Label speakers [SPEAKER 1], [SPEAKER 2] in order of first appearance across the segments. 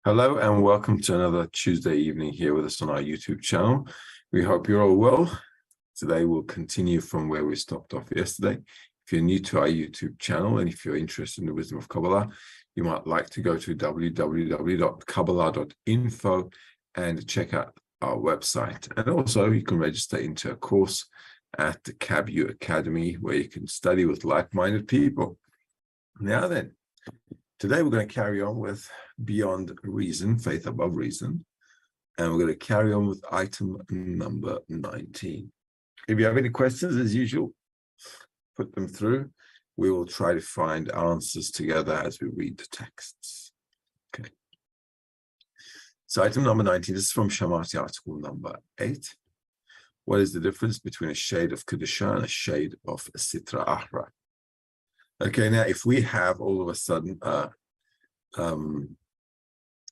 [SPEAKER 1] Hello and welcome to another Tuesday evening here with us on our YouTube channel. We hope you're all well. Today we'll continue from where we stopped off yesterday. If you're new to our YouTube channel and if you're interested in the wisdom of Kabbalah, you might like to go to www.kabbalah.info and check out our website. And also you can register into a course at the CABU Academy where you can study with like-minded people. Now then, today we're going to carry on with Beyond Reason, Faith Above Reason, and we're going to carry on with item number 19. If you have any questions, as usual, put them through. We will try to find answers together as we read the texts. Okay. So item number 19, this is from Shamati article number 8. What is the difference between a shade of Kedusha and a shade of Sitra Ahra? Okay, now if we have all of a sudden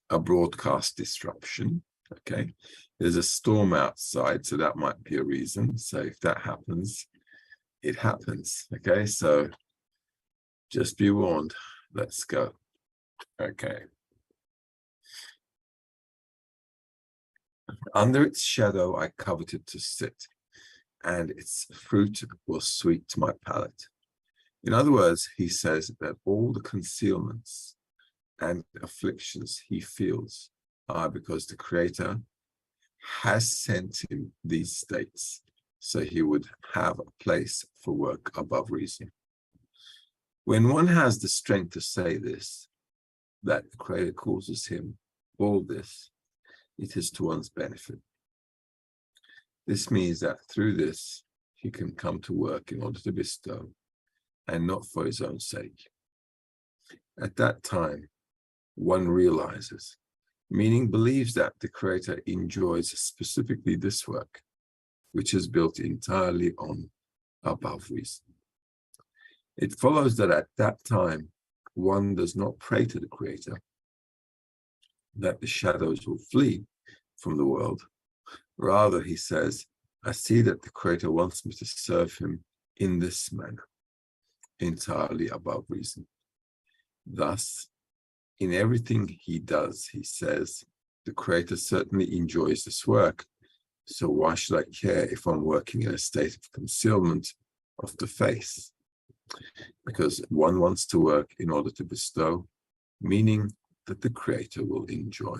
[SPEAKER 1] a broadcast disruption, okay, there's a storm outside, so that might be a reason. So if that happens, it happens, okay? So just be warned. Let's go. Okay. Under its shadow I coveted to sit, and its fruit was sweet to my palate. In other words, he says that all the concealments and afflictions he feels are because the Creator has sent him these states so he would have a place for work above reason. When one has the strength to say this, that the Creator causes him all this, it is to one's benefit. This means that through this, he can come to work in order to bestow, and not for his own sake. At that time, one realizes, meaning believes that the Creator enjoys specifically this work, which is built entirely on above reason. It follows that at that time, one does not pray to the Creator, that the shadows will flee from the world. Rather, he says, I see that the Creator wants me to serve him in this manner, entirely above reason. Thus, in everything he does, he says, the Creator certainly enjoys this work, so why should I care if I'm working in a state of concealment of the face? Because one wants to work in order to bestow, meaning that the Creator will enjoy.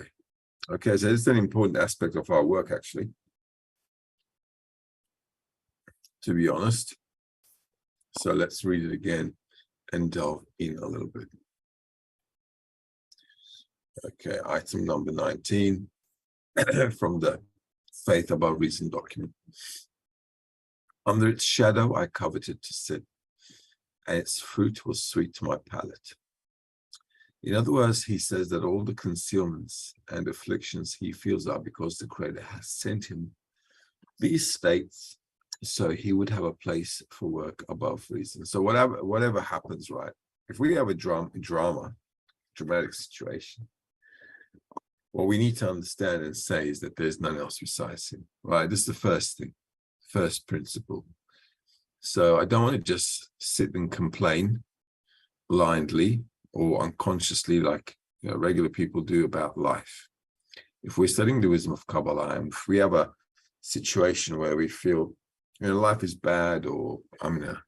[SPEAKER 1] Okay, so this is an important aspect of our work, actually, to be honest. So let's read it again and delve in a little bit. Okay, item number 19 from the Faith Above Reason document. Under its shadow, I coveted to sit, and its fruit was sweet to my palate. In other words, he says that all the concealments and afflictions he feels are because the Creator has sent him these states so he would have a place for work above reason. So whatever happens, right? If we have a dramatic situation, what we need to understand and say is that there's none else besides him, right? This is the first thing, first principle. So I don't want to just sit and complain blindly or unconsciously like regular people do about life. If we're studying the wisdom of Kabbalah, and if we have a situation where we feel life is bad, or I'm in a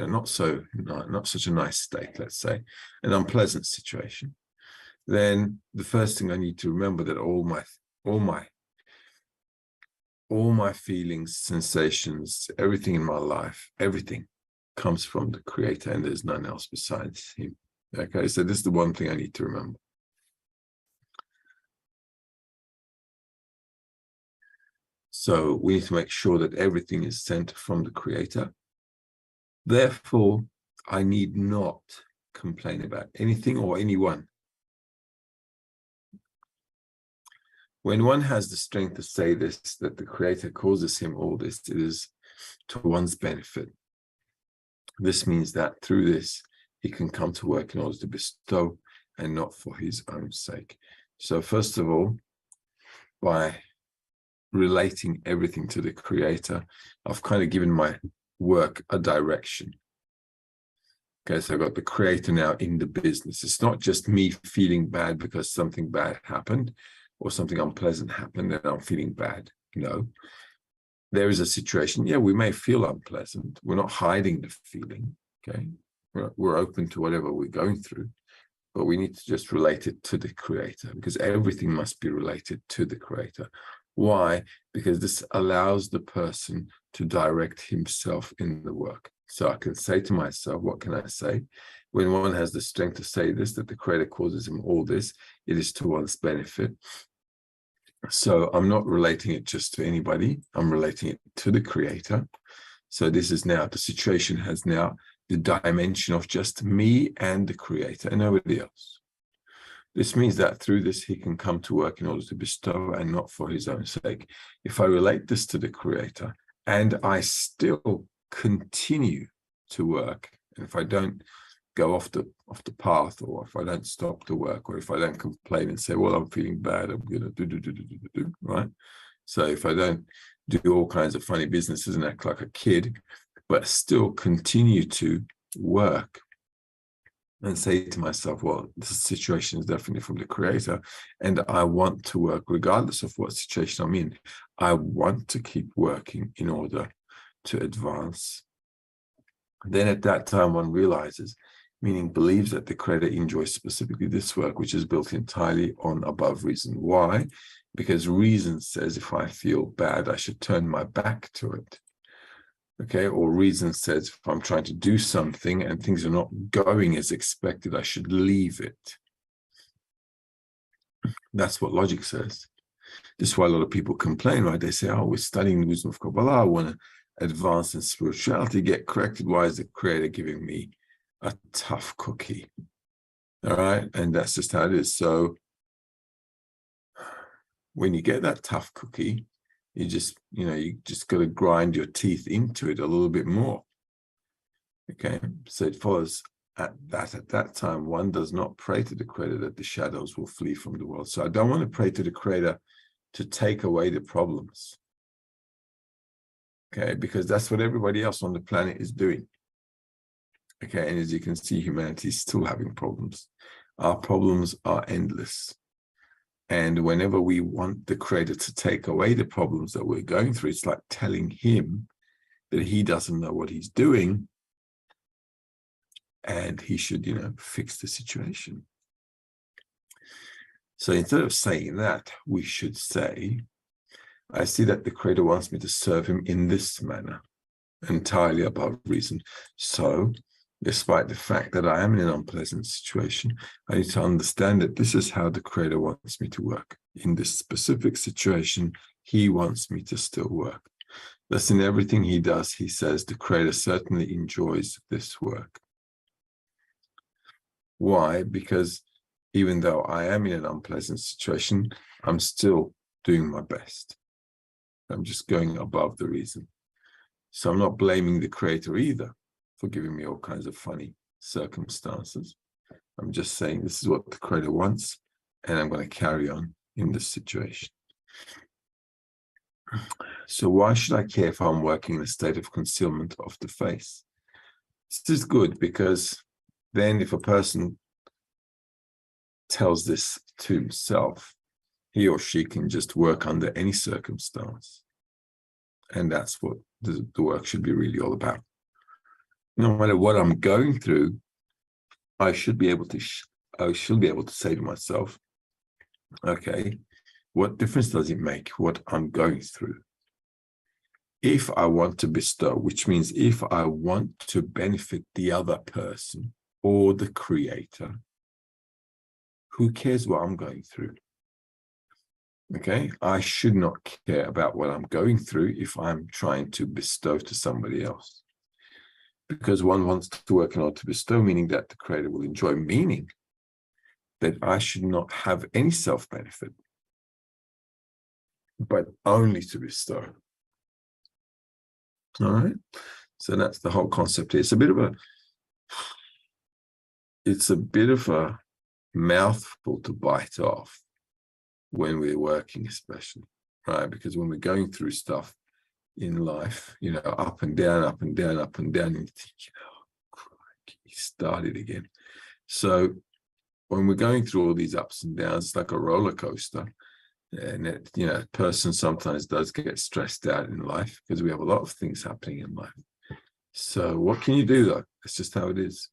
[SPEAKER 1] not such a nice state, let's say, an unpleasant situation, then the first thing I need to remember that all my feelings, sensations, everything in my life, everything comes from the Creator, and there's none else besides him. Okay, so this is the one thing I need to remember. So we need to make sure that everything is sent from the Creator. Therefore, I need not complain about anything or anyone. When one has the strength to say this, that the Creator causes him all this, it is to one's benefit. This means that through this, he can come to work in order to bestow and not for his own sake. So first of all, by relating everything to the Creator, I've kind of given my work a direction. Okay, so I've got the Creator now in the business. It's not just me feeling bad because something bad happened or something unpleasant happened and I'm feeling bad. No, there is a situation. Yeah, we may feel unpleasant. We're not hiding the feeling. Okay, we're open to whatever we're going through, but we need to just relate it to the Creator, because everything must be related to the Creator. Why? Because this allows the person to direct himself in the work. So I can say to myself, what can I say? When one has the strength to say this, that the Creator causes him all this, it is to one's benefit. So I'm not relating it just to anybody. I'm relating it to the Creator. So this is now, the situation has now the dimension of just me and the Creator and nobody else. This means that through this, he can come to work in order to bestow and not for his own sake. If I relate this to the Creator and I still continue to work, and if I don't go off the path, or if I don't stop the work, or if I don't complain and say, well, I'm feeling bad, I'm going to do, right? So if I don't do all kinds of funny businesses and act like a kid, but still continue to work and say to myself, well, this situation is definitely from the Creator, and I want to work regardless of what situation I'm in. I want to keep working in order to advance. Then at that time, one realizes, meaning believes that the Creator enjoys specifically this work, which is built entirely on above reason. Why? Because reason says if I feel bad, I should turn my back to it. Okay, or reason says if I'm trying to do something and things are not going as expected, I should leave it. That's what logic says. This is why a lot of people complain, right? They say, oh, we're studying the wisdom of Kabbalah. I want to advance in spirituality, get corrected. Why is the Creator giving me a tough cookie? All right. And that's just how it is. So when you get that tough cookie, you just got to grind your teeth into it a little bit more. Okay. So it follows at that time, one does not pray to the Creator that the shadows will flee from the world. So I don't want to pray to the Creator to take away the problems. Okay, because that's what everybody else on the planet is doing. Okay, and as you can see, humanity is still having problems. Our problems are endless. And whenever we want the Creator to take away the problems that we're going through, it's like telling him that he doesn't know what he's doing and he should, fix the situation. So instead of saying that, we should say, I see that the Creator wants me to serve him in this manner, entirely above reason. So, despite the fact that I am in an unpleasant situation, I need to understand that this is how the Creator wants me to work. In this specific situation, he wants me to still work. Thus, in everything he does, he says the Creator certainly enjoys this work. Why? Because even though I am in an unpleasant situation, I'm still doing my best. I'm just going above the reason. So I'm not blaming the Creator either for giving me all kinds of funny circumstances. I'm just saying this is what the Creator wants, and I'm going to carry on in this situation. So why should I care if I'm working in a state of concealment of the face? This is good because then if a person tells this to himself, he or she can just work under any circumstance. And that's what the work should be really all about. No matter what I'm going through, I should be able to say to myself, okay, what difference does it make what I'm going through? If I want to bestow, which means if I want to benefit the other person or the Creator, who cares what I'm going through? Okay, I should not care about what I'm going through if I'm trying to bestow to somebody else. Because one wants to work in order to bestow, meaning that the Creator will enjoy, meaning that I should not have any self-benefit, but only to bestow. All right, so that's the whole concept here. It's a bit of a mouthful to bite off when we're working, especially, right? Because when we're going through stuff in life, up and down, up and down, up and down, and you think, crikey, he started again. So when we're going through all these ups and downs, it's like a roller coaster. And a person sometimes does get stressed out in life because we have a lot of things happening in life. So what can you do, though? That's just how it is.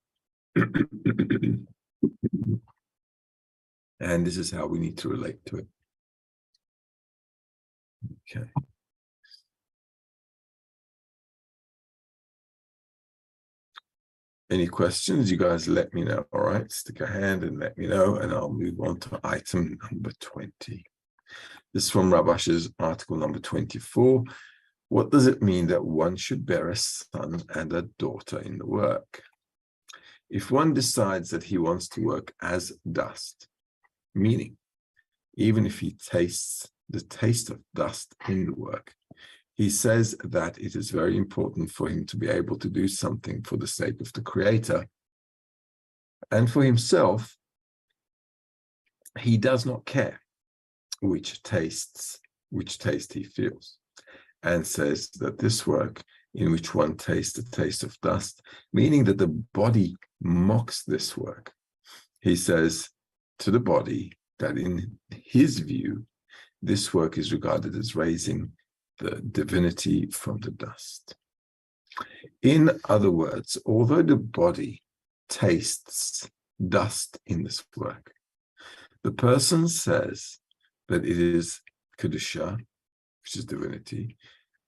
[SPEAKER 1] And this is how we need to relate to it. Okay. Any questions? You guys let me know. All right. Stick a hand and let me know, and I'll move on to item number 20. This is from Rabash's article number 24. What does it mean that one should bear a son and a daughter in the work? If one decides that he wants to work as dust, meaning even if he tastes the taste of dust in the work, he says that it is very important for him to be able to do something for the sake of the Creator. And for himself, he does not care which taste he feels, and says that this work in which one tastes the taste of dust, meaning that the body mocks this work. He says to the body that in his view, this work is regarded as raising the divinity from the dust. In other words, although the body tastes dust in this work, the person says that it is Kedusha, which is divinity,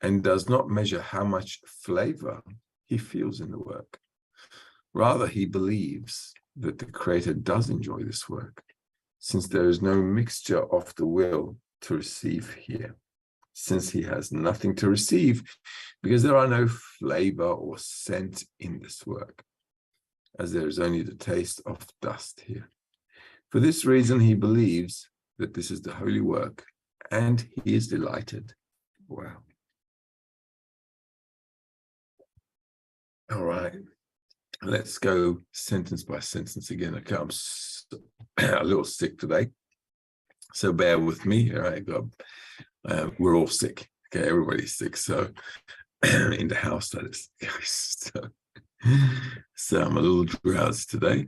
[SPEAKER 1] and does not measure how much flavor he feels in the work. Rather, he believes that the Creator does enjoy this work, since there is no mixture of the will to receive here, since he has nothing to receive, because there are no flavor or scent in this work, as there is only the taste of dust here. For this reason, he believes that this is the holy work, and he is delighted. Wow. All right. Let's go sentence by sentence again. Okay, I'm a little sick today, so bear with me. All right, we're all sick. Okay, everybody's sick. So in the house, that is. So I'm a little drowsy today,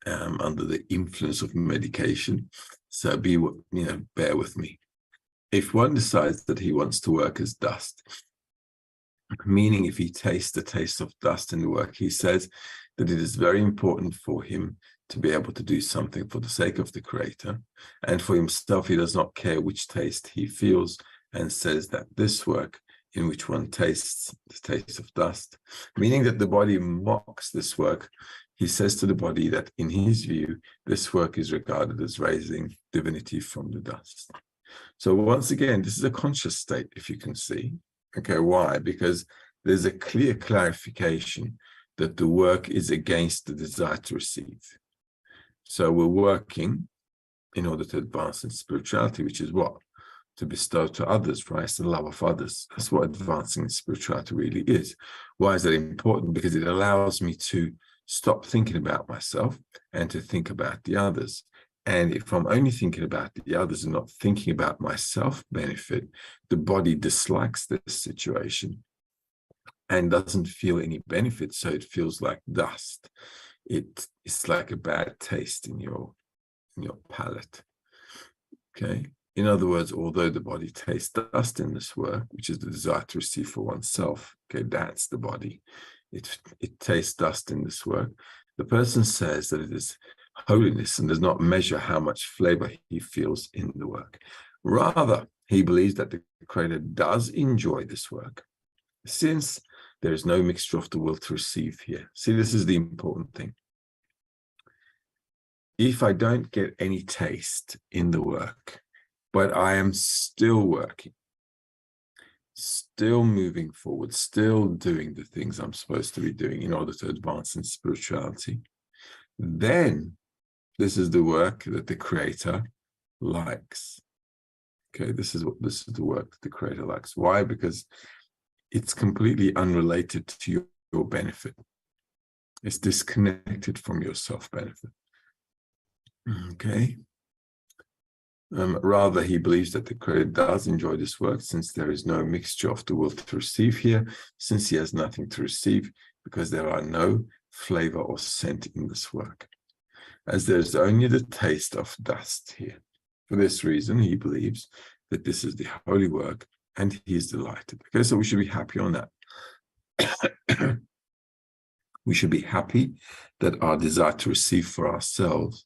[SPEAKER 1] under the influence of medication. So bear with me. If one decides that he wants to work as dust, meaning if he tastes the taste of dust in the work, he says that it is very important for him to be able to do something for the sake of the Creator, and for himself he does not care which taste he feels, and says that this work in which one tastes the taste of dust, meaning that the body mocks this work, he says to the body that in his view this work is regarded as raising divinity from the dust. So once again, this is a conscious state, if you can see. Okay, why? Because there's a clear clarification that the work is against the desire to receive. So we're working in order to advance in spirituality, which is what? To bestow to others, right? It's the love of others. That's what advancing in spirituality really is. Why is that important? Because it allows me to stop thinking about myself and to think about the others. And if I'm only thinking about the others and not thinking about my self-benefit, the body dislikes this situation and doesn't feel any benefit, so it feels like dust. It's like a bad taste in your palate. Okay. In other words, although the body tastes dust in this work, which is the desire to receive for oneself, okay, that's the body. It tastes dust in this work. The person says that it is holiness and does not measure how much flavor he feels in the work. Rather, he believes that the Creator does enjoy this work, since there is no mixture of the will to receive here. See, this is the important thing. If I don't get any taste in the work, but I am still working, still moving forward, still doing the things I'm supposed to be doing in order to advance in spirituality, then this is the work that the Creator likes. Okay, this is the work that the Creator likes. Why? Because it's completely unrelated to your benefit. It's disconnected from your self-benefit. Okay. Rather, he believes that the Creator does enjoy this work, since there is no mixture of the will to receive here, since he has nothing to receive, because there are no flavor or scent in this work, as there is only the taste of dust here. For this reason, he believes that this is the holy work, and he is delighted. Okay, so we should be happy on that. We should be happy that our desire to receive for ourselves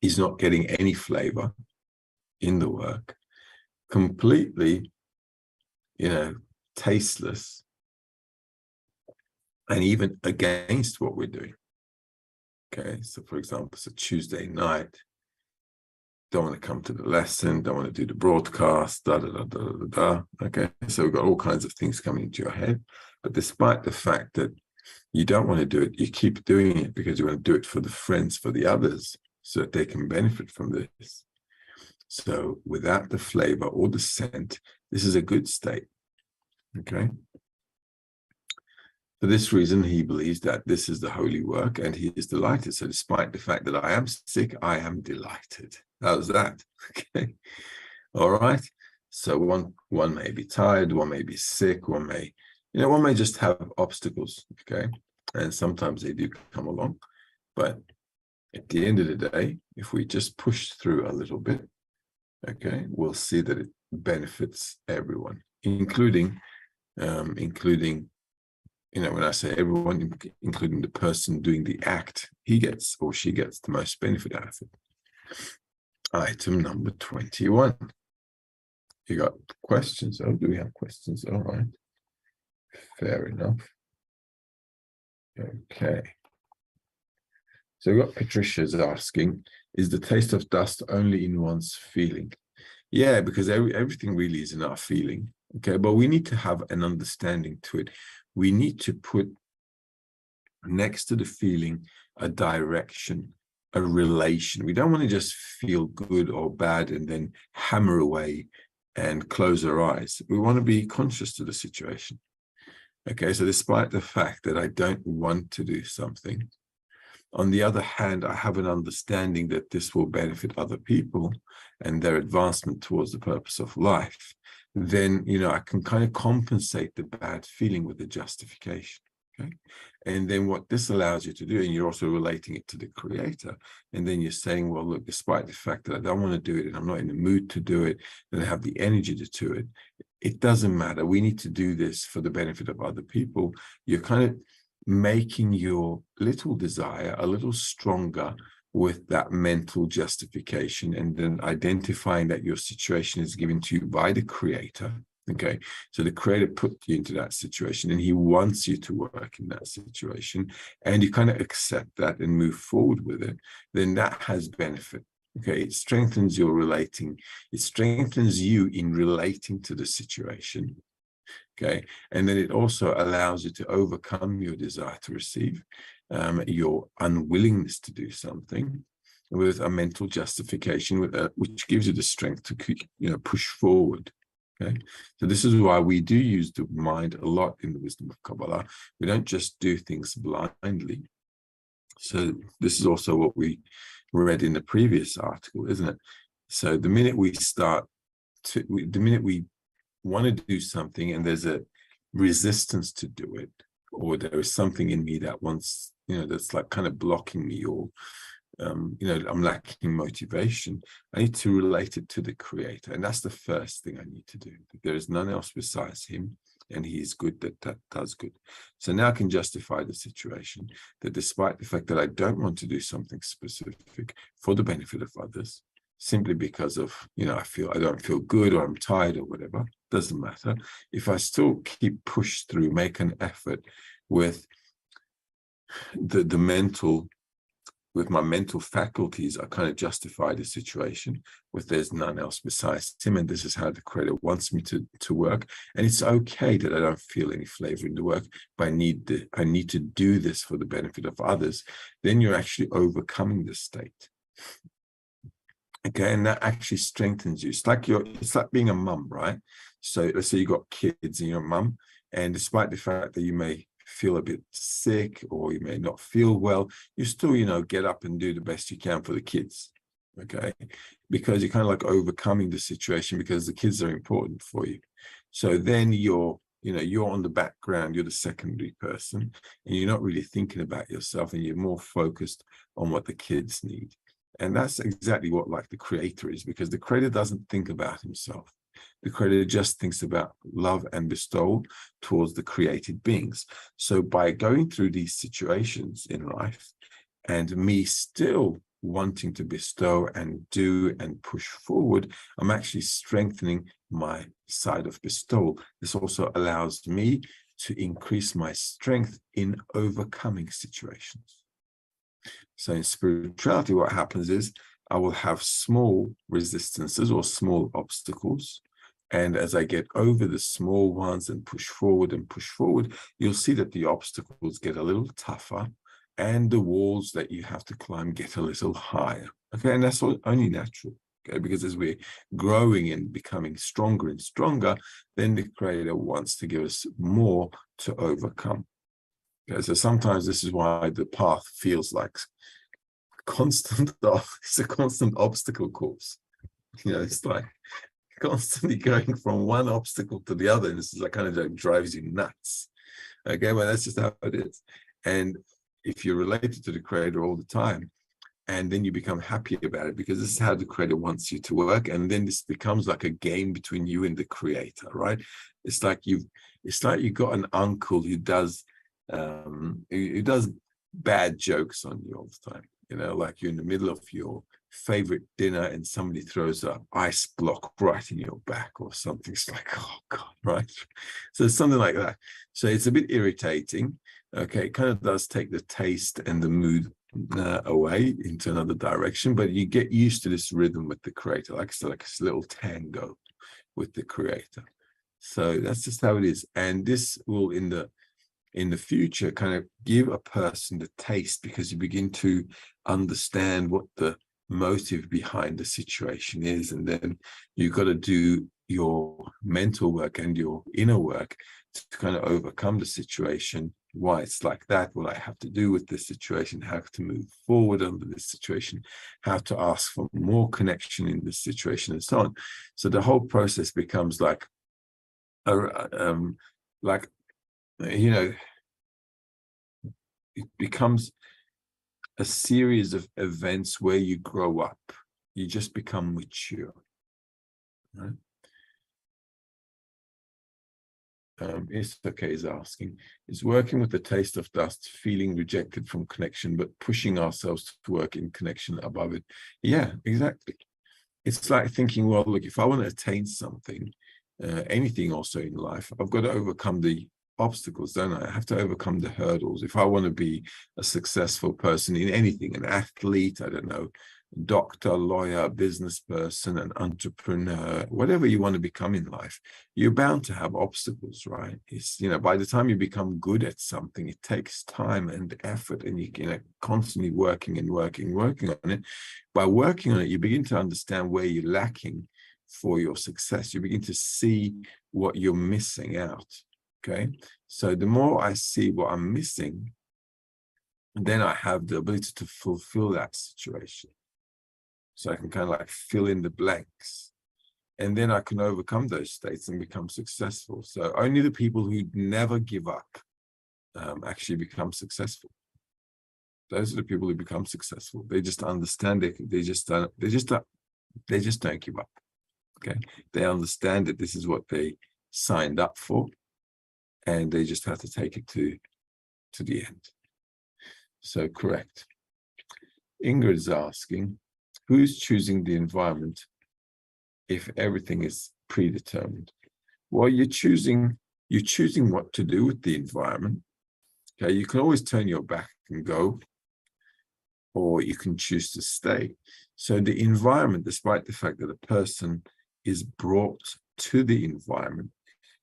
[SPEAKER 1] is not getting any flavor in the work, completely, tasteless, and even against what we're doing. Okay, so for example, it's a Tuesday night, don't want to come to the lesson, don't want to do the broadcast, Okay, so we've got all kinds of things coming into your head, but despite the fact that you don't want to do it, you keep doing it because you want to do it for the friends, for the others, so that they can benefit from this. So without the flavor or the scent, this is a good state. Okay. For this reason, he believes that this is the holy work, and he is delighted. So despite the fact that I am sick, I am delighted. How's that? Okay. All right. So one may be tired, one may be sick, one may just have obstacles. Okay. And sometimes they do come along. But at the end of the day, if we just push through a little bit, okay, we'll see that it benefits everyone, including, when I say everyone, including the person doing the act, he gets or she gets the most benefit out of it. Item number 21. You got questions? Oh, do we have questions? All right. Fair enough. Okay. So what Patricia's asking, is the taste of dust only in one's feeling? Yeah, because everything really is in our feeling. Okay, but we need to have an understanding to it. We need to put next to the feeling a direction, a relation. We don't want to just feel good or bad and then hammer away and close our eyes. We want to be conscious to the situation. Okay, so despite the fact that I don't want to do something, on the other hand, I have an understanding that this will benefit other people and their advancement towards the purpose of life, then, I can kind of compensate the bad feeling with the justification. Okay. And then what this allows you to do, and you're also relating it to the creator, and then you're saying, well, look, despite the fact that I don't want to do it and I'm not in the mood to do it, and I have the energy to do it, it doesn't matter. We need to do this for the benefit of other people. You're kind of making your little desire a little stronger with that mental justification, and then identifying that your situation is given to you by the creator. Okay, so the creator put you into that situation and he wants you to work in that situation, and you kind of accept that and move forward with it, then that has benefit. Okay, it strengthens your relating, it strengthens you in relating to the situation. Okay, and then it also allows you to overcome your desire to receive, your unwillingness to do something, with a mental justification, which gives you the strength to push forward. Okay, so this is why we do use the mind a lot in the wisdom of Kabbalah. We don't just do things blindly. So this is also what we read in the previous article, isn't it? So the minute we want to do something and there's a resistance to do it, or there is something in me that wants, that's like kind of blocking me, or I'm lacking motivation, I need to relate it to the creator. And that's the first thing I need to do. There is none else besides him, and he is good that does good. So now I can justify the situation that despite the fact that I don't want to do something specific for the benefit of others, simply because of, I don't feel good, or I'm tired, or whatever, doesn't matter. If I still keep push through, make an effort with with my mental faculties, I kind of justify the situation with there's none else besides him, and this is how the creator wants me to work. And it's okay that I don't feel any flavor in the work, but I need to do this for the benefit of others. Then you're actually overcoming the state. Okay, and that actually strengthens you. It's like being a mum, right? So let's say you got kids and you're a mum, and despite the fact that you may feel a bit sick or you may not feel well, you still, get up and do the best you can for the kids. Okay, because you're kind of like overcoming the situation because the kids are important for you. So then you're on the background, you're the secondary person, and you're not really thinking about yourself, and you're more focused on what the kids need. And that's exactly what like the creator is, because the creator doesn't think about himself. The creator just thinks about love and bestowal towards the created beings. So by going through these situations in life, and me still wanting to bestow and do and push forward, I'm actually strengthening my side of bestowal. This also allows me to increase my strength in overcoming situations. So in spirituality, what happens is I will have small resistances or small obstacles. And as I get over the small ones and push forward, you'll see that the obstacles get a little tougher and the walls that you have to climb get a little higher. Okay, and that's only natural. Okay, because as we're growing and becoming stronger and stronger, then the creator wants to give us more to overcome. Okay, so sometimes this is why the path feels like it's a constant obstacle course. It's like constantly going from one obstacle to the other, and this is like kind of like drives you nuts. Okay, well, that's just how it is. And if you're related to the creator all the time, and then you become happy about it, because this is how the creator wants you to work, and then this becomes like a game between you and the creator, right? It's like you got an uncle who does bad jokes on you all the time. Like you're in the middle of your favorite dinner and somebody throws an ice block right in your back or something. It's like, oh God, right? So it's something like that. So it's a bit irritating. Okay, it kind of does take the taste and the mood away into another direction, but you get used to this rhythm with the creator, like it's like a little tango with the creator. So that's just how it is. And this will in the future kind of give a person the taste, because you begin to understand what the motive behind the situation is, and then you've got to do your mental work and your inner work to kind of overcome the situation, why it's like that, what I have to do with this situation, how to move forward under this situation, how to ask for more connection in this situation, and so on. So the whole process becomes like like, you know, it becomes a series of events where you grow up. You just become mature, right? Isake is asking, is working with the taste of dust feeling rejected from connection, but pushing ourselves to work in connection above it? Yeah, exactly. It's like thinking, well, look, if I want to attain something, anything also in life, I've got to overcome the obstacles, don't I? I have to overcome the hurdles. If I want to be a successful person in anything, an athlete, I don't know, doctor, lawyer, business person, an entrepreneur, whatever you want to become in life, you're bound to have obstacles, right? It's, you know, by the time you become good at something, it takes time and effort, and you know, constantly working and working on it. By working on it, you begin to understand where you're lacking for your success. You begin to see what you're missing out. Okay, so the more I see what I'm missing, then I have the ability to fulfill that situation. So I can kind of like fill in the blanks, and then I can overcome those states and become successful. So only the people who never give up actually become successful. Those are the people who become successful. They just understand it. They just don't give up. Okay, they understand that this is what they signed up for, and they just have to take it to the end. So correct. Ingrid is asking, who's choosing the environment if everything is predetermined? Well, you're choosing what to do with the environment. Okay, you can always turn your back and go, or you can choose to stay. So the environment, despite the fact that a person is brought to the environment,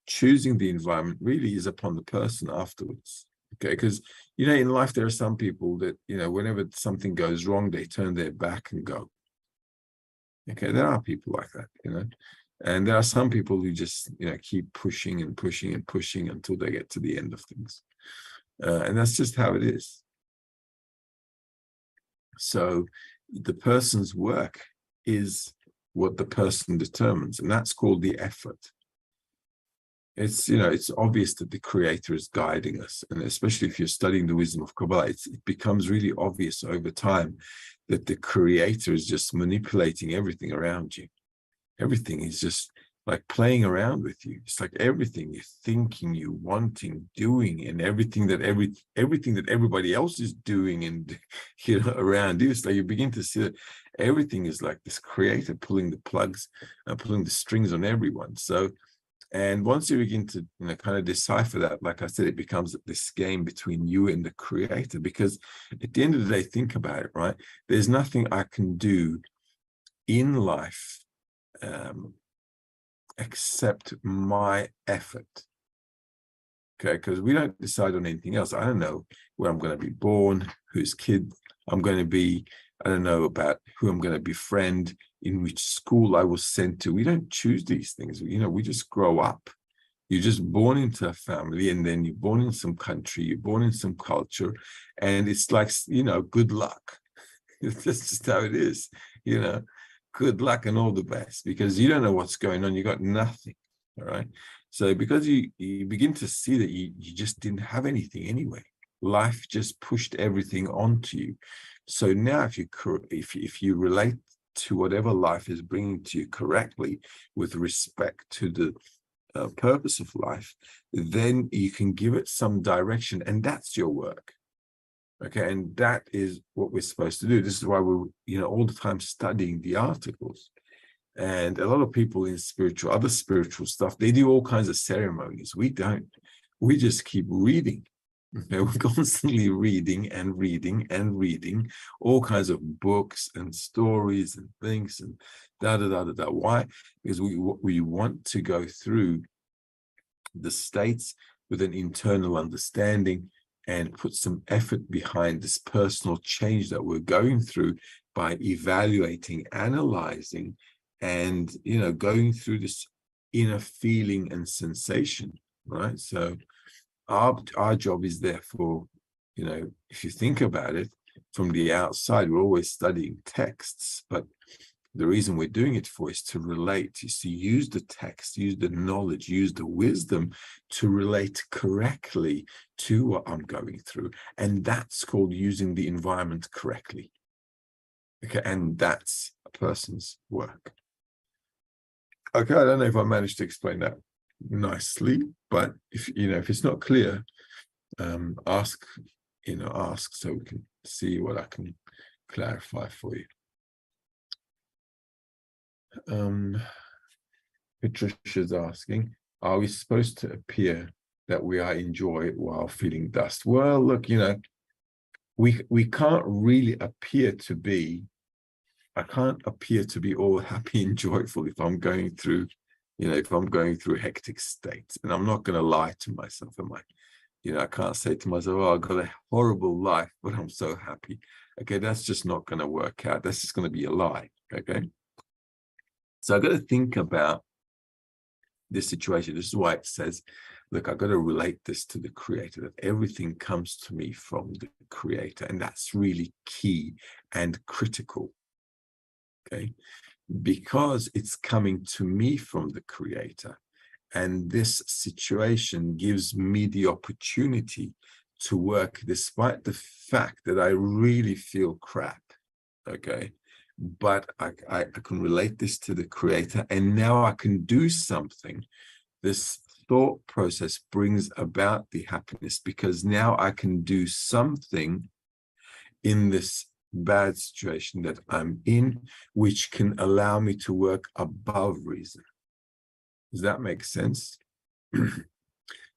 [SPEAKER 1] choosing the environment really is upon the person afterwards. Okay, because, you know, in life there are some people that, you know, whenever something goes wrong, they turn their back and go. Okay, there are people like that, you know, and there are some people who just, you know, keep pushing and pushing and pushing until they get to the end of things, and that's just how it is. So the person's work is what the person determines, and that's called the effort. It's, you know, it's obvious that the creator is guiding us, and especially if you're studying the wisdom of Kabbalah, it becomes really obvious over time that the creator is just manipulating everything around you. Everything is just like playing around with you. It's like everything you're thinking, you wanting, doing, and everything that everybody else is doing, and, you know, around you. It's like you begin to see that everything is like this creator pulling the plugs and pulling the strings on everyone. So, and once you begin to, you know, kind of decipher that, like I said, it becomes this game between you and the creator, because at the end of the day, think about it, right? There's nothing I can do in life except my effort. Okay, because we don't decide on anything else. I don't know where I'm going to be born, whose kid I'm going to be. I don't know about who I'm going to befriend, in which school I was sent to. We don't choose these things. You know, we just grow up. You're just born into a family, and then you're born in some country, you're born in some culture, and it's like, you know, good luck. That's just how it is, you know. Good luck and all the best, because you don't know what's going on. You got nothing, all right? So because you begin to see that you just didn't have anything anyway. Life just pushed everything onto you. So now if you relate to whatever life is bringing to you correctly with respect to the purpose of life, then you can give it some direction, and that's your work. Okay, and that is what we're supposed to do. This is why we're, you know, all the time studying the articles. And a lot of people in other spiritual stuff, they do all kinds of ceremonies. We don't. We just keep reading. Okay, we're constantly reading and reading and reading all kinds of books and stories and things and da da da da da. Why? Because we want to go through the states with an internal understanding and put some effort behind this personal change that we're going through by evaluating, analyzing, and going through this inner feeling and sensation, right? So our job is therefore, if you think about it from the outside, we're always studying texts, but the reason we're doing it for is to relate, is to use the text, use the knowledge, use the wisdom to relate correctly to what I'm going through. And that's called using the environment correctly. Okay, and that's a person's work. Okay, I don't know if I managed to explain that nicely, but if it's not clear, ask so we can see what I can clarify for you. Patricia's asking, are we supposed to appear that we are in joy while feeling dust? Well, look, we can't really appear to be, I can't appear to be all happy and joyful if I'm going through, if I'm going through a hectic state. And I'm not going to lie to myself, am I? I can't say to myself, oh, I've got a horrible life, but I'm so happy. Okay, that's just not going to work out. That's just going to be a lie, okay? So I've got to think about this situation. This is why it says, look, I've got to relate this to the Creator, that everything comes to me from the Creator. And that's really key and critical, okay? Because it's coming to me from the Creator. And this situation gives me the opportunity to work despite the fact that I really feel crap, okay? But I can relate this to the Creator, and now I can do something. This thought process brings about the happiness because now I can do something in this bad situation that I'm in, which can allow me to work above reason. Does that make sense?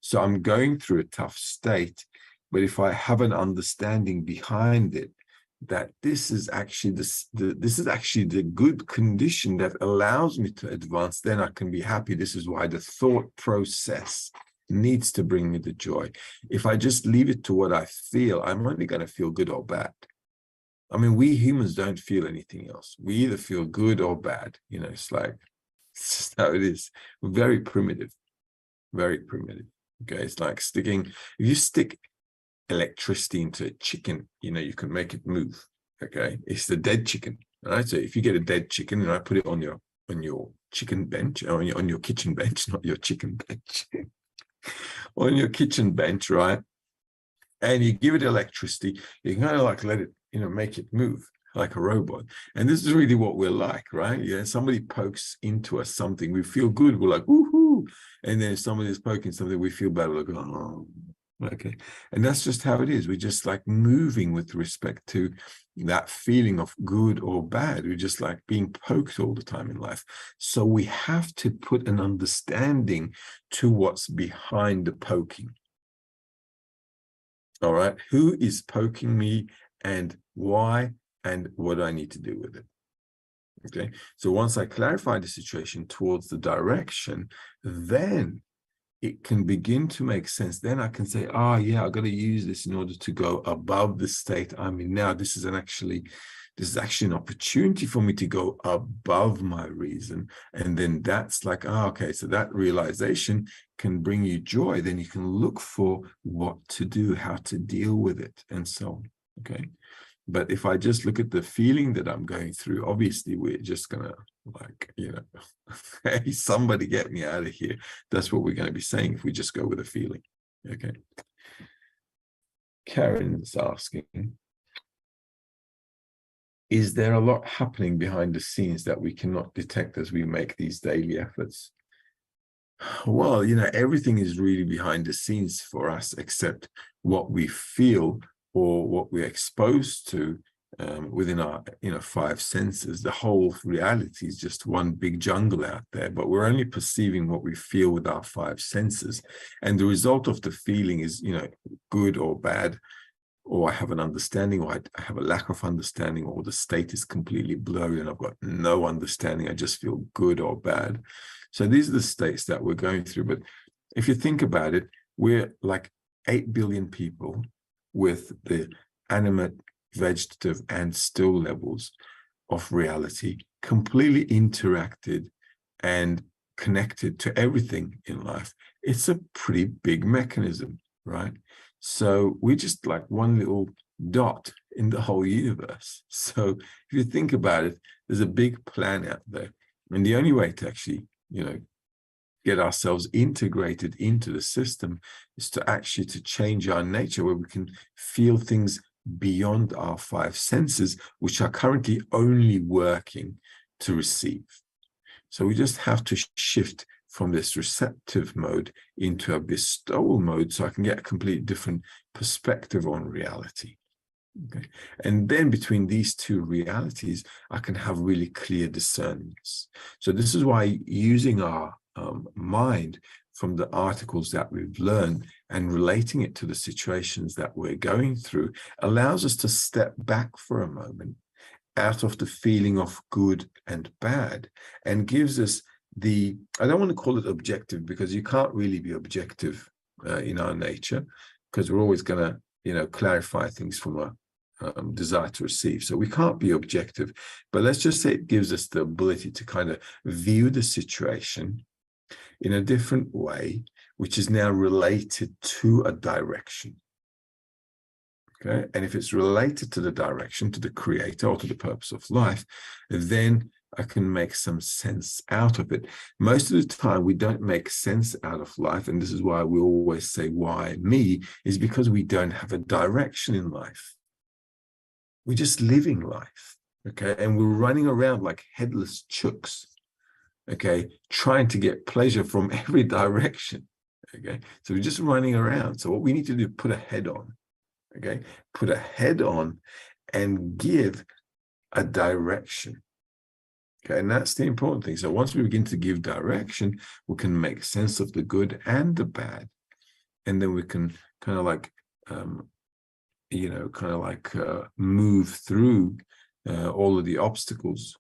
[SPEAKER 1] So I'm going through a tough state, but if I have an understanding behind it, that this is actually the good condition that allows me to advance, then I can be happy. This is why the thought process needs to bring me the joy. If I just leave it to what I feel, I'm only going to feel good or bad. I mean, we humans don't feel anything else. We either feel good or bad. It's just how it is. We're very primitive, very primitive. Okay, it's like if you stick electricity into a chicken, you can make it move. Okay, it's the dead chicken. All right, so if you get a dead chicken and I put it on your chicken bench, or on your kitchen bench, not your chicken bench, on your kitchen bench, right? And you give it electricity, you can kind of like let it, make it move like a robot. And this is really what we're like, right? Yeah, somebody pokes into us something, we feel good, we're like, woohoo. And then if somebody's poking something, we feel bad, we're like, oh, okay. And that's just how it is. We're just like moving with respect to that feeling of good or bad. We're just like being poked all the time in life. So we have to put an understanding to what's behind the poking. All right, who is poking me and why and what do I need to do with it? Okay, so once I clarify the situation towards the direction, then it can begin to make sense. Then I can say, yeah, I've got to use this in order to go above the state I'm in now. This is actually an opportunity for me to go above my reason. And then that's like, okay, so that realization can bring you joy. Then you can look for what to do, how to deal with it, and so on. Okay. But if I just look at the feeling that I'm going through, obviously we're just gonna hey, somebody get me out of here. That's what we're going to be saying if we just go with a feeling. Okay. Karen's asking, is there a lot happening behind the scenes that we cannot detect as we make these daily efforts? Well, everything is really behind the scenes for us except what we feel or what we're exposed to within our five senses. The whole reality is just one big jungle out there, but we're only perceiving what we feel with our five senses, and the result of the feeling is good or bad, or I have an understanding, or I have a lack of understanding, or the state is completely blurry and I've got no understanding. I just feel good or bad. So these are the states that we're going through. But if you think about it, we're like 8 billion people with the animate, vegetative, and still levels of reality completely interacted and connected to everything in life. It's a pretty big mechanism, right? So we're just like one little dot in the whole universe. So if you think about it, there's a big plan out there. And the only way to actually, get ourselves integrated into the system is to actually to change our nature, where we can feel things beyond our five senses, which are currently only working to receive. So we just have to shift from this receptive mode into a bestowal mode, so I can get a completely different perspective on reality. Okay. And then between these two realities, I can have really clear discernments. So this is why using our mind from the articles that we've learned and relating it to the situations that we're going through allows us to step back for a moment out of the feeling of good and bad, and gives us I don't want to call it objective, because you can't really be objective in our nature, because we're always going to, clarify things from a desire to receive. So we can't be objective, but let's just say it gives us the ability to kind of view the situation in a different way, which is now related to a direction. Okay. And if it's related to the direction, to the creator, or to the purpose of life, then I can make some sense out of it. Most of the time, we don't make sense out of life. And this is why we always say, why me? Is because we don't have a direction in life. We're just living life. Okay. And we're running around like headless chooks. Okay. Trying to get pleasure from every direction. Okay. So we're just running around. So what we need to do is put a head on. Okay. Put a head on and give a direction. Okay, and that's the important thing. So once we begin to give direction, we can make sense of the good and the bad, and then we can kind of like, move through all of the obstacles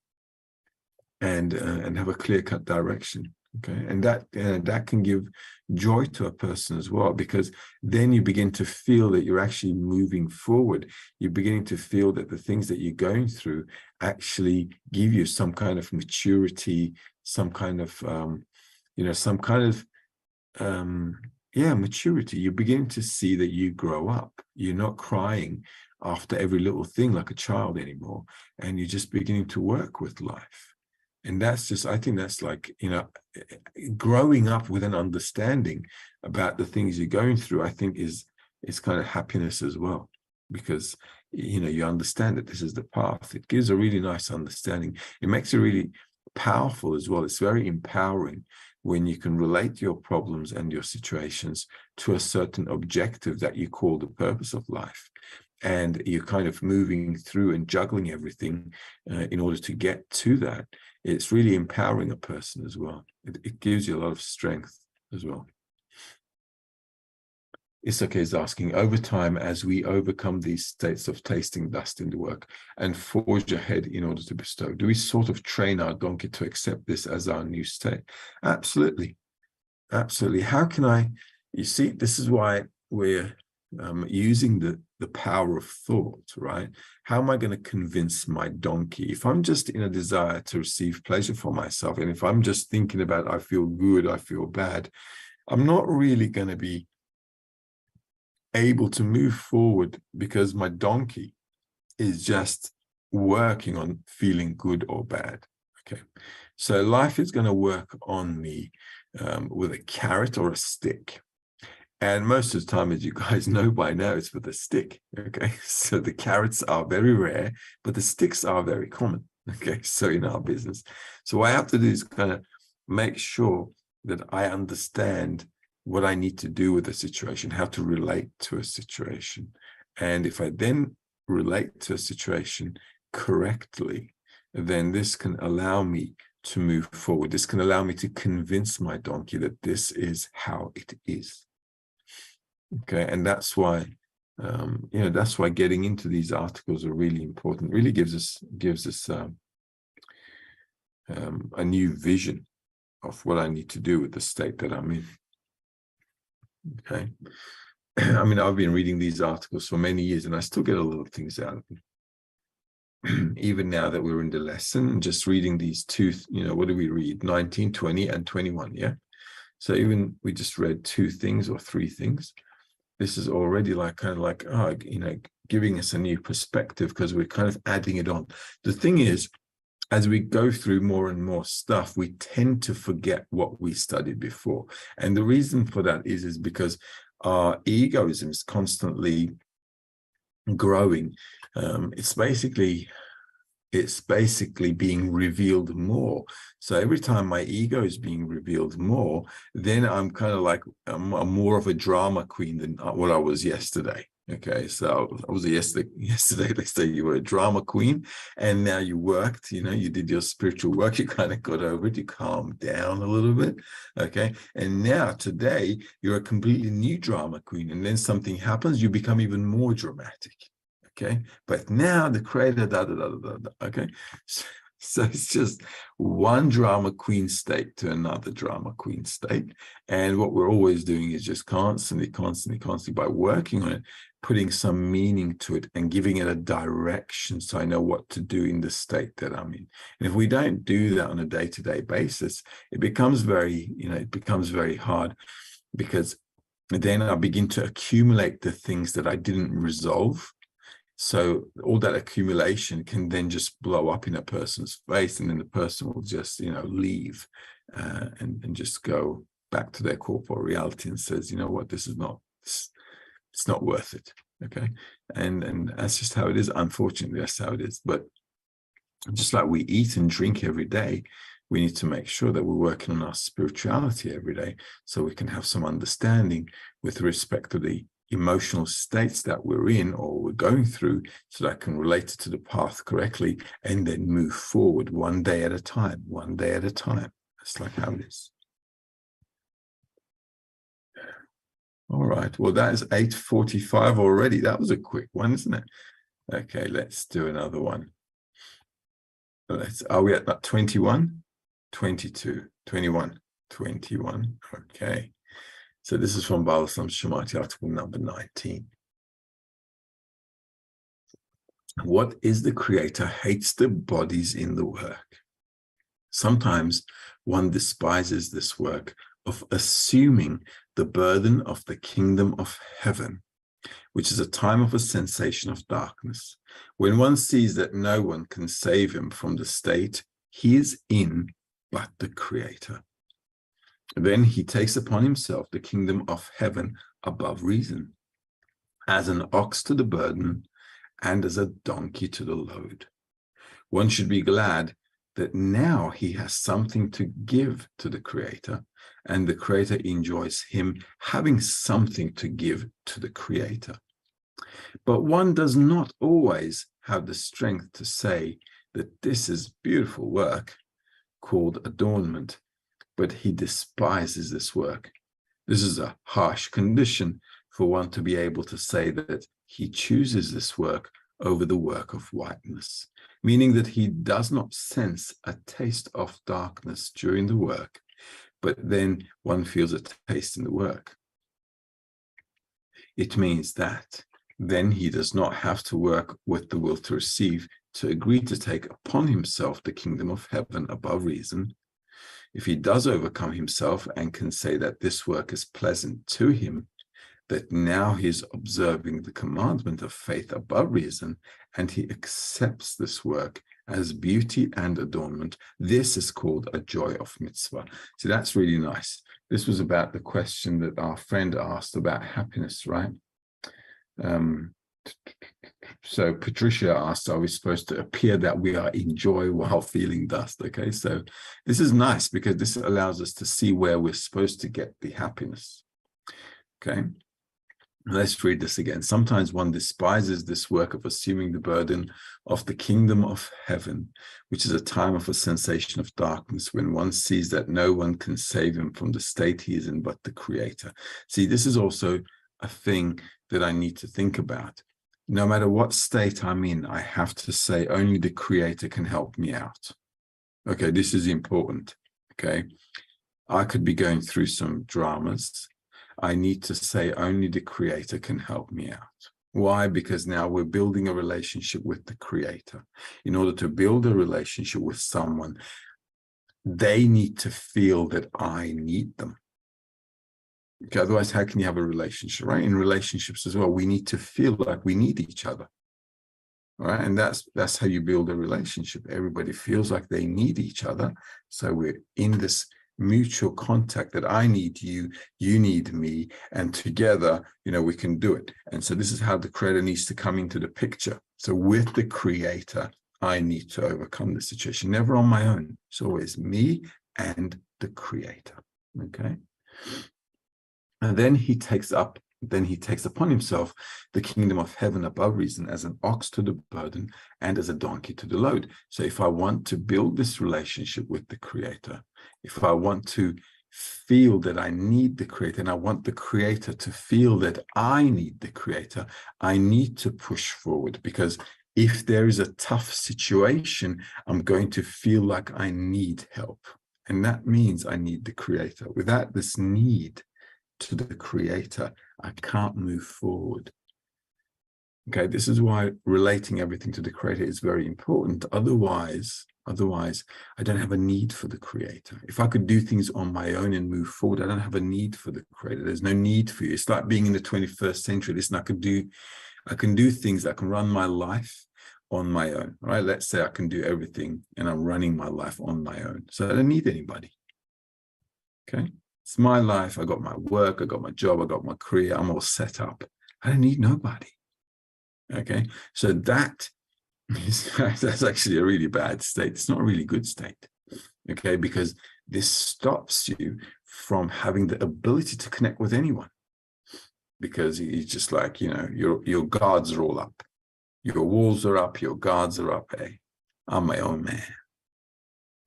[SPEAKER 1] and have a clear-cut direction. Okay, and that can give joy to a person as well, because then you begin to feel that you're actually moving forward. You're beginning to feel that the things that you're going through actually give you some kind of maturity, some kind of maturity. You're beginning to see that you grow up. You're not crying after every little thing like a child anymore, and you're just beginning to work with life. And that's just, I think that's like, growing up with an understanding about the things you're going through, I think is kind of happiness as well, because, you understand that this is the path. It gives a really nice understanding. It makes it really powerful as well. It's very empowering when you can relate your problems and your situations to a certain objective that you call the purpose of life. And you're kind of moving through and juggling everything in order to get to that. It's really empowering a person as well. It gives you a lot of strength as well. Isake is asking, over time, as we overcome these states of tasting dust in the work and forge ahead in order to bestow, do we sort of train our donkey to accept this as our new state? Absolutely. Absolutely. How can you see, this is why we're using the power of thought, right? How am I going to convince my donkey? If I'm just in a desire to receive pleasure for myself, and if I'm just thinking about, I feel good, I feel bad, I'm not really going to be able to move forward, because my donkey is just working on feeling good or bad. Okay. So life is going to work on me with a carrot or a stick. And most of the time, as you guys know by now, it's with a stick. Okay, so the carrots are very rare, but the sticks are very common. Okay, so in our business, so what I have to do is kind of make sure that I understand what I need to do with a situation, how to relate to a situation. And if I then relate to a situation correctly, then this can allow me to move forward. This can allow me to convince my donkey that this is how it is. Okay, and that's why, that's why getting into these articles are really important. Really gives us a new vision of what I need to do with the state that I'm in. Okay, I mean, I've been reading these articles for many years, and I still get a lot of things out of them. Even now that we're in the lesson, just reading these two, what do we read? 19, 20, and 21, yeah? So even we just read 2 things or 3 things. This is already giving us a new perspective, because we're kind of adding it on. The thing is, as we go through more and more stuff, we tend to forget what we studied before. And the reason for that is because our egoism is constantly growing. It's basically being revealed more. So every time my ego is being revealed more, then I'm kind of like, I'm more of a drama queen than what I was yesterday. Okay, so I was yesterday they say you were a drama queen, and now you worked, you did your spiritual work, you kind of got over it, you calmed down a little bit. Okay, and now today you're a completely new drama queen, and then something happens, you become even more dramatic. Okay, but now the creator, okay, so it's just one drama queen state to another drama queen state. And what we're always doing is just constantly by working on it, putting some meaning to it and giving it a direction, so I know what to do in the state that I'm in. And if we don't do that on a day-to-day basis, it becomes very hard, because then I begin to accumulate the things that I didn't resolve. So all that accumulation can then just blow up in a person's face, and then the person will just, leave and just go back to their corporal reality and says, you know what, this is not, it's not worth it. Okay, and that's just how it is. Unfortunately, that's how it is. But just like we eat and drink every day, we need to make sure that we're working on our spirituality every day, so we can have some understanding with respect to the emotional states that we're in or we're going through, so that I can relate it to the path correctly and then move forward one day at a time. That's like how it is. All right, well, that is 8:45 already. That was a quick one, isn't it? Okay, let's do another one. Are we at that 21, 22, 21, 21? Okay. So this is from Balasam Shamati, article number 19. What is the creator hates the bodies in the work. Sometimes one despises this work of assuming the burden of the kingdom of heaven, which is a time of a sensation of darkness. When one sees that no one can save him from the state he is in but the creator, then he takes upon himself the kingdom of heaven above reason, as an ox to the burden and as a donkey to the load. One should be glad that now he has something to give to the creator, and the creator enjoys him having something to give to the creator. But one does not always have the strength to say that this is beautiful work called adornment, but he despises this work. This is a harsh condition for one to be able to say that he chooses this work over the work of whiteness, meaning that he does not sense a taste of darkness during the work, but then one feels a taste in the work. It means that then he does not have to work with the will to receive, to agree to take upon himself the kingdom of heaven above reason. If he does overcome himself and can say that this work is pleasant to him, that now he is observing the commandment of faith above reason, and he accepts this work as beauty and adornment, this is called a joy of mitzvah. So that's really nice. This was about the question that our friend asked about happiness, right? So Patricia asked, are we supposed to appear that we are in joy while feeling dust? Okay, so this is nice because this allows us to see where we're supposed to get the happiness. Okay, Let's read this again. Sometimes one despises this work of assuming the burden of the kingdom of heaven, which is a time of a sensation of darkness when one sees that no one can save him from the state he is in but the Creator. See, this is also a thing that I need to think about. No matter what state I'm in, I have to say only the Creator can help me out. Okay, this is important. Okay, I could be going through some dramas. I need to say only the Creator can help me out. Why? Because now we're building a relationship with the Creator. In order to build a relationship with someone, they need to feel that I need them. Okay, otherwise, how can you have a relationship, right? In relationships as well, we need to feel like we need each other. All right, and that's how you build a relationship. Everybody feels like they need each other. So we're in this mutual contact that I need you, you need me, and together, we can do it. And so this is how the Creator needs to come into the picture. So with the Creator, I need to overcome the situation. Never on my own. It's always me and the Creator. Okay. And then he takes upon himself the kingdom of heaven above reason as an ox to the burden and as a donkey to the load. So if I want to build this relationship with the Creator, if I want to feel that I need the Creator and I want the Creator to feel that I need the Creator, I need to push forward, because if there is a tough situation, I'm going to feel like I need help. And that means I need the Creator. Without this need to the Creator, I can't move forward. Okay, this is why relating everything to the Creator is very important. Otherwise, I don't have a need for the Creator. If I could do things on my own and move forward, I don't have a need for the Creator. There's no need for you. It's like being in the 21st century. Listen, I can do things. I can run my life on my own. Right? Let's say I can do everything and I'm running my life on my own. So I don't need anybody. Okay. It's my life. I got my work. I got my job. I got my career. I'm all set up. I don't need nobody. Okay. So that's actually a really bad state. It's not a really good state. Okay. Because this stops you from having the ability to connect with anyone. Because it's just like, your guards are all up. Your walls are up. Your guards are up. Hey, I'm my own man.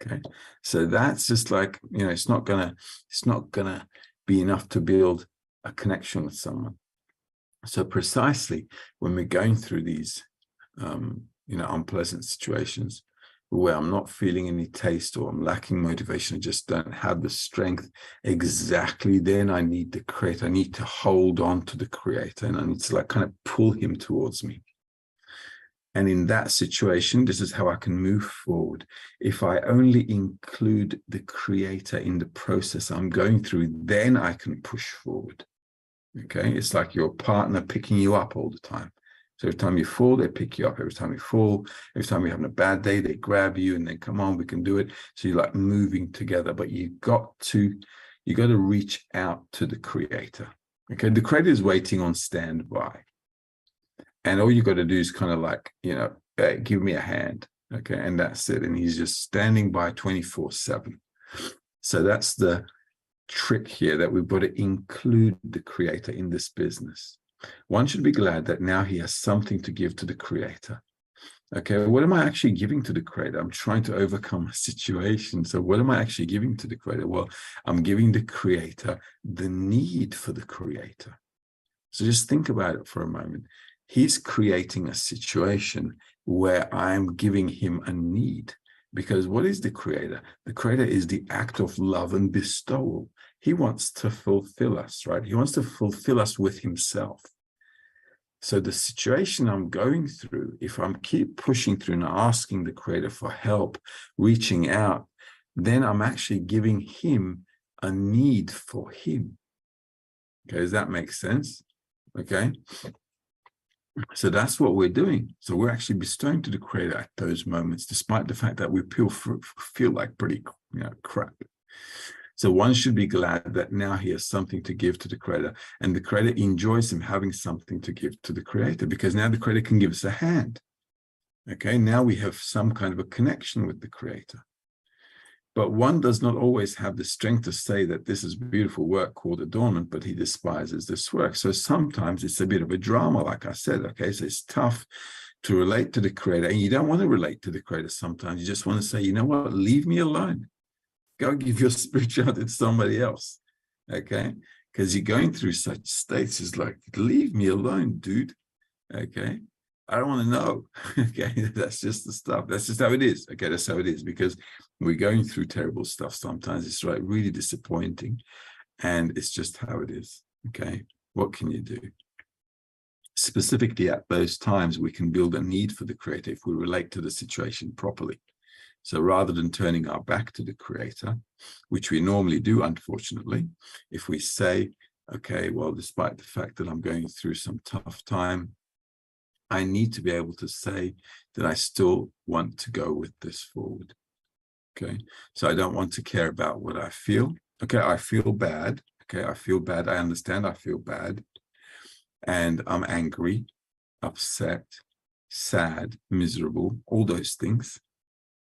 [SPEAKER 1] Okay, so that's just like, it's not gonna be enough to build a connection with someone. So precisely when we're going through these, unpleasant situations where I'm not feeling any taste or I'm lacking motivation, I just don't have the strength, exactly then I need the Creator. I need to hold on to the Creator and I need to kind of pull him towards me. And in that situation, this is how I can move forward. If I only include the Creator in the process I'm going through, then I can push forward. Okay, it's like your partner picking you up all the time. So every time you fall, they pick you up. Every time you fall, every time you're having a bad day, they grab you and then, come on, we can do it. So you're like moving together, but you got to reach out to the Creator. Okay, the Creator is waiting on standby. And all you got to do is kind of like, hey, give me a hand. Okay. And that's it. And he's just standing by 24/7. So that's the trick here, that we've got to include the Creator in this business. One should be glad that now he has something to give to the Creator. Okay. What am I actually giving to the Creator? I'm trying to overcome a situation. So what am I actually giving to the Creator? Well, I'm giving the Creator the need for the Creator. So just think about it for a moment. He's creating a situation where I'm giving him a need. Because what is the Creator? The Creator is the act of love and bestowal. He wants to fulfill us, right? He wants to fulfill us with himself. So the situation I'm going through, if I'm keep pushing through and asking the Creator for help, reaching out, then I'm actually giving him a need for him. Okay, does that make sense? Okay. So that's what we're doing. So we're actually bestowing to the Creator at those moments, despite the fact that we feel like pretty crap. So one should be glad that now he has something to give to the Creator, and the Creator enjoys him having something to give to the Creator, because now the Creator can give us a hand. Okay, now we have some kind of a connection with the Creator. But one does not always have the strength to say that this is beautiful work called adornment, but he despises this work. So sometimes it's a bit of a drama, like I said, okay? So it's tough to relate to the creator, and you don't want to relate to the creator sometimes. You just want to say, you know what, leave me alone. Go give your spirituality to somebody else, okay? Because you're going through such states. It's like, leave me alone, dude, okay? I don't want to know, okay? That's just the stuff. That's just how it is, okay? That's how it is, because we're going through terrible stuff sometimes. It's like really disappointing, and it's just how it is, okay? What can you do? Specifically at those times, we can build a need for the creator if we relate to the situation properly. So rather than turning our back to the creator, which we normally do, unfortunately, if we say, okay, well, despite the fact that I'm going through some tough time, I need to be able to say that I still want to go with this forward, okay? So I don't want to care about what I feel. Okay, I feel bad. Okay, I feel bad. I understand I feel bad. And I'm angry, upset, sad, miserable, all those things,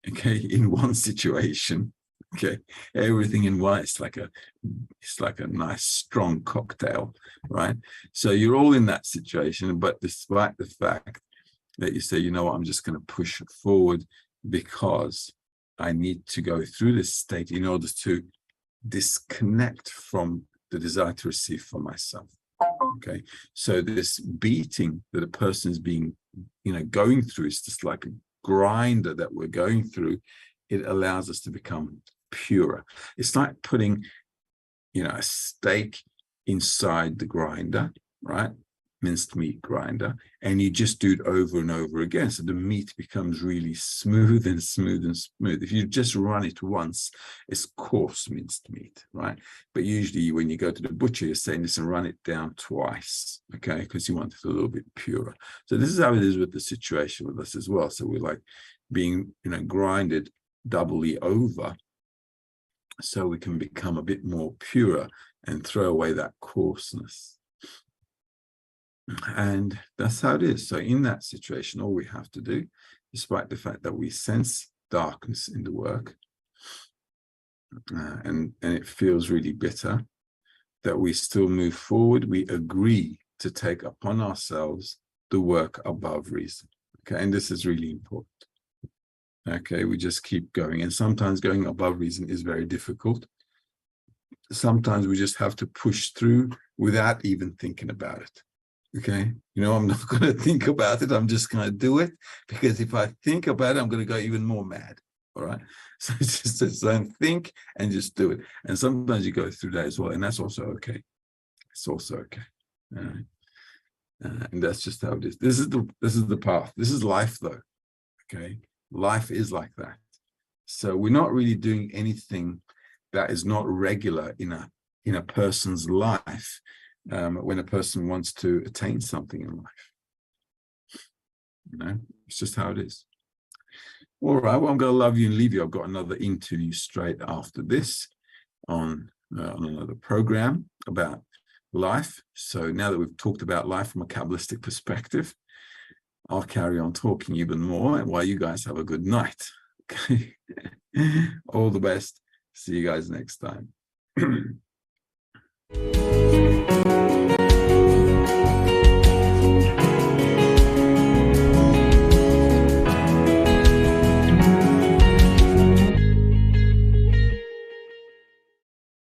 [SPEAKER 1] okay, in one situation, okay, everything in one. It's like a nice strong cocktail, right? So you're all in that situation, but despite the fact that you say, you know what, I'm just going to push forward because I need to go through this state in order to disconnect from the desire to receive for myself. Okay, so this beating that a person is being, going through is just like a grinder that we're going through. It allows us to become purer. It's like putting, a steak inside the grinder, right? Minced meat grinder, and you just do it over and over again. So the meat becomes really smooth and smooth and smooth. If you just run it once, it's coarse minced meat, right? But usually when you go to the butcher, you're saying this and run it down twice, okay? Because you want it a little bit purer. So this is how it is with the situation with us as well. So we're like being, grinded doubly over so we can become a bit more pure and throw away that coarseness. And that's how it is. So in that situation, all we have to do, despite the fact that we sense darkness in the work, and it feels really bitter, that we still move forward. We agree to take upon ourselves the work above reason. Okay, and this is really important. Okay, we just keep going. And sometimes going above reason is very difficult. Sometimes we just have to push through without even thinking about it. Okay, I'm not going to think about it. I'm just going to do it, because if I think about it, I'm going to go even more mad. All right. So just don't think and just do it. And sometimes you go through that as well, and that's also okay. It's also okay. All right. And that's just how it is. This is the path. This is life, though. Okay, life is like that. So we're not really doing anything that is not regular in a person's life. When a person wants to attain something in life, it's just how it is. All right, well, I'm going to love you and leave you. I've got another interview straight after this on another program about life. So now that we've talked about life from a Kabbalistic perspective, I'll carry on talking even more while you guys have a good night. Okay, all the best. See you guys next time.